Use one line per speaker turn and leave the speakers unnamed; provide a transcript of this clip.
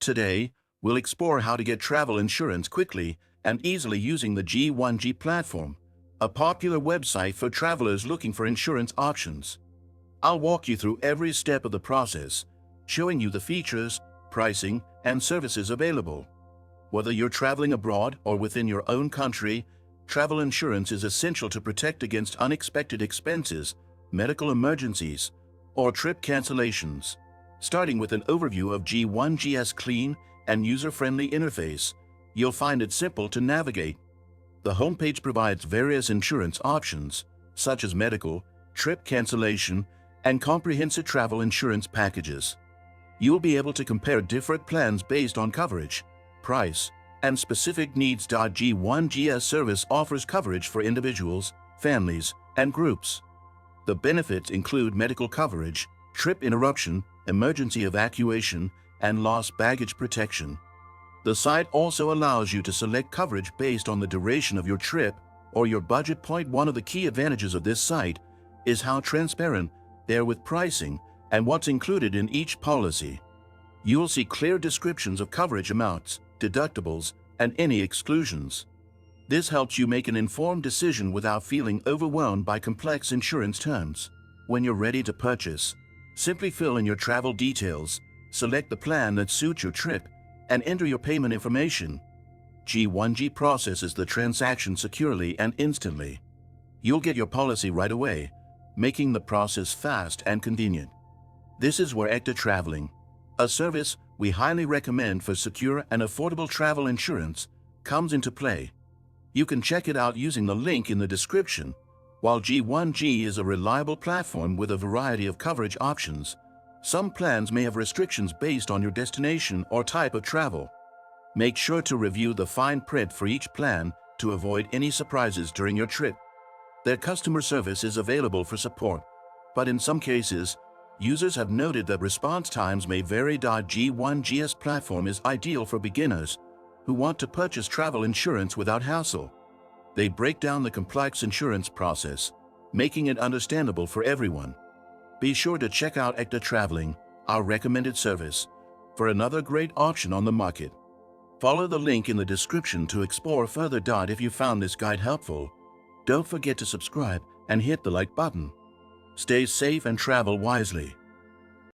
Today, we'll explore how to get travel insurance quickly and easily using the G1G platform, a popular website for travelers looking for insurance options. I'll walk you through every step of the process, showing you the features, pricing, and services available. Whether you're traveling abroad or within your own country, travel insurance is essential to protect against unexpected expenses, medical emergencies, or trip cancellations. Starting with an overview of G1G's clean and user-friendly interface, you'll find it simple to navigate. The homepage provides various insurance options, such as medical, trip cancellation, and comprehensive travel insurance packages. You'll be able to compare different plans based on coverage, price, and specific needs. G1G's service offers coverage for individuals, families, and groups. The benefits include medical coverage, trip interruption, emergency evacuation, and lost baggage protection. The site also allows you to select coverage based on the duration of your trip or your budget. One of the key advantages of this site is how transparent they are with pricing and what's included in each policy. You'll see clear descriptions of coverage amounts, deductibles, and any exclusions. This helps you make an informed decision without feeling overwhelmed by complex insurance terms. When you're ready to purchase, simply fill in your travel details, select the plan that suits your trip, and enter your payment information. G1G processes the transaction securely and instantly. You'll get your policy right away, making the process fast and convenient. This is where Ecta Traveling, a service we highly recommend for secure and affordable travel insurance, comes into play. You can check it out using the link in the description. While G1G is a reliable platform with a variety of coverage options, some plans may have restrictions based on your destination or type of travel. Make sure to review the fine print for each plan to avoid any surprises during your trip. Their customer service is available for support, but in some cases, users have noted that response times may vary. G1G's platform is ideal for beginners who want to purchase travel insurance without hassle. They break down the complex insurance process, making it understandable for everyone. Be sure to check out Ecta Traveling, our recommended service, for another great option on the market. Follow the link in the description to explore further. If you found this guide helpful, don't forget to subscribe and hit the like button. Stay safe and travel wisely.